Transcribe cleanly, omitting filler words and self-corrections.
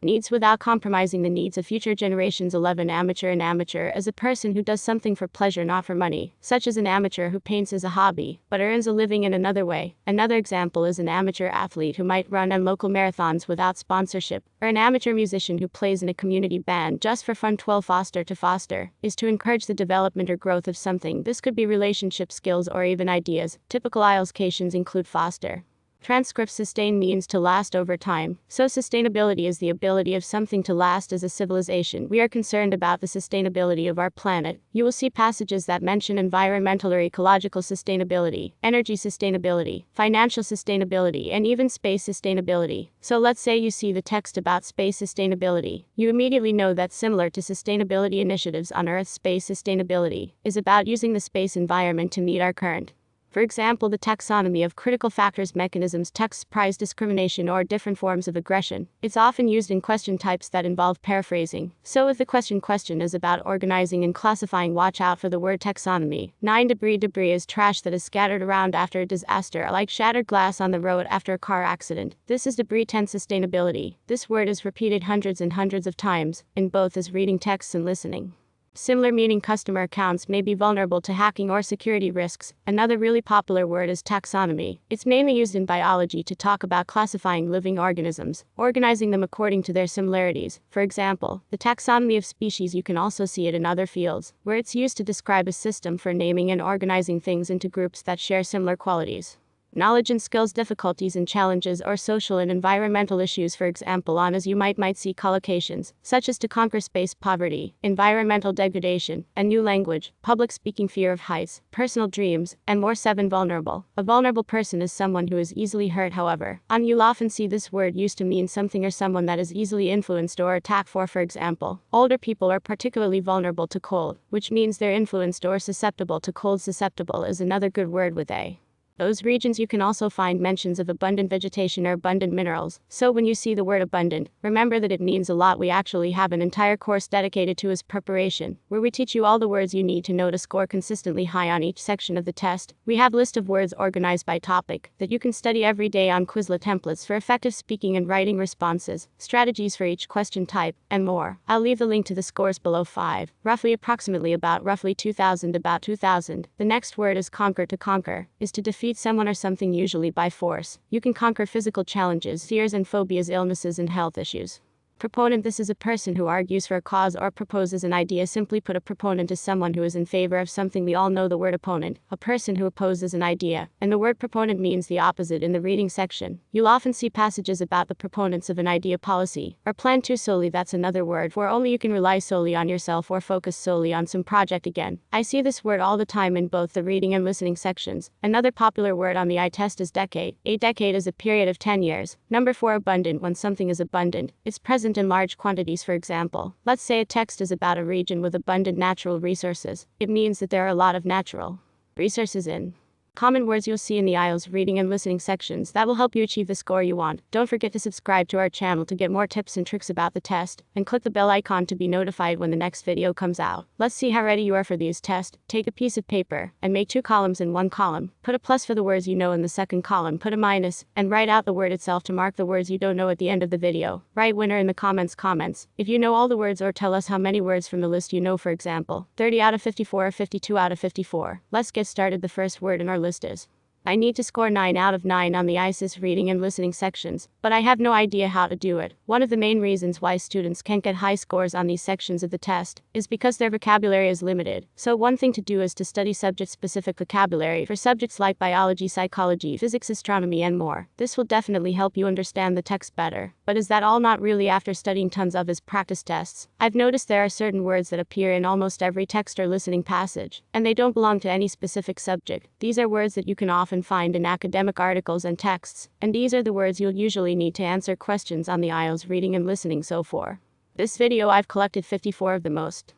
Needs without compromising the needs of future generations. 11. Amateur. An amateur is a person who does something for pleasure, not for money, such as an amateur who paints as a hobby, but earns a living in another way. Another example is an amateur athlete who might run on local marathons without sponsorship, or an amateur musician who plays in a community band just for fun. 12. Foster. To foster is to encourage the development or growth of something. This could be relationship, skills, or even ideas. Typical Ielts locations include foster. Transcript. Sustain means to last over time. So sustainability is the ability of something to last as a civilization. We are concerned about the sustainability of our planet. You will see passages that mention environmental or ecological sustainability, energy sustainability, financial sustainability, and even space sustainability. So let's say you see the text about space sustainability. You immediately know that similar to sustainability initiatives on Earth, space sustainability is about using the space environment to meet our current. For example, the taxonomy of critical factors, mechanisms, texts, price discrimination, or different forms of aggression. It's often used in question types that involve paraphrasing. So if the question is about organizing and classifying, watch out for the word taxonomy. 9. Debris. Debris is trash that is scattered around after a disaster, like shattered glass on the road after a car accident. This is debris. 10. Sustainability. This word is repeated hundreds and hundreds of times, in both as reading texts and listening. Similar meaning. Customer accounts may be vulnerable to hacking or security risks. Another really popular word is taxonomy. It's mainly used in biology to talk about classifying living organisms, organizing them according to their similarities. For example, the taxonomy of species. You can also see it in other fields, where it's used to describe a system for naming and organizing things into groups that share similar qualities. Knowledge and skills. Difficulties and challenges or social and environmental issues. For example, on as you might see collocations, such as to conquer space poverty, environmental degradation, a new language, public speaking, fear of heights, personal dreams, and more. 7. Vulnerable. A vulnerable person is someone who is easily hurt. However, on you'll often see this word used to mean something or someone that is easily influenced or attacked. For example, older people are particularly vulnerable to cold, which means they're influenced or susceptible to cold. Susceptible is another good word with a. Those regions. You can also find mentions of abundant vegetation or abundant minerals. So when you see the word abundant, remember that it means a lot. We actually have an entire course dedicated to its preparation, where we teach you all the words you need to know to score consistently high on each section of the test. We have a list of words organized by topic that you can study every day on Quizlet, templates for effective speaking and writing responses, strategies for each question type, and more. I'll leave the link to the scores below. 5. Roughly. Approximately. About. Roughly. 2000. About 2000. The next word is conquer. To conquer is to defeat someone or something, usually by force. You can conquer physical challenges, fears and phobias, illnesses and health issues. Proponent. This is a person who argues for a cause or proposes an idea. Simply put, a proponent is someone who is in favor of something. We all know the word opponent, a person who opposes an idea, and the word proponent means the opposite in the reading section. You'll often see passages about the proponents of an idea, policy, or plan to. Solely. That's another word for only. You can rely solely on yourself or focus solely on some project. Again, I see this word all the time in both the reading and listening sections. Another popular word on the eye test is decade. A decade is a period of 10 years. Number 4. Abundant. When something is abundant, it's present in large quantities. For example, let's say a text is about a region with abundant natural resources. It means that there are a lot of natural resources in. Common words. You'll see in the Ielts reading and listening sections that will help you achieve the score you want. Don't forget to subscribe to our channel to get more tips and tricks about the test, and click the bell icon to be notified when the next video comes out. Let's see how ready you are for these tests. Take a piece of paper and make 2 columns in one column. Put a plus for the words you know in the second column. Put a minus and write out the word itself to mark the words you don't know at the end of the video. Write winner in the comments if you know all the words, or tell us how many words from the list you know. For example, 30 out of 54 or 52 out of 54. Let's get started. The first word in our list is. I need to score 9 out of 9 on the ISIS reading and listening sections, but I have no idea how to do it. One of the main reasons why students can't get high scores on these sections of the test is because their vocabulary is limited. So one thing to do is to study subject-specific vocabulary for subjects like biology, psychology, physics, astronomy, and more. This will definitely help you understand the text better. But is that all? Not really. After studying tons of his practice tests, I've noticed there are certain words that appear in almost every text or listening passage, and they don't belong to any specific subject. These are words that you can often find in academic articles and texts, and these are the words you'll usually need to answer questions on the Ielts reading and listening. So for this video I've collected 54 of the most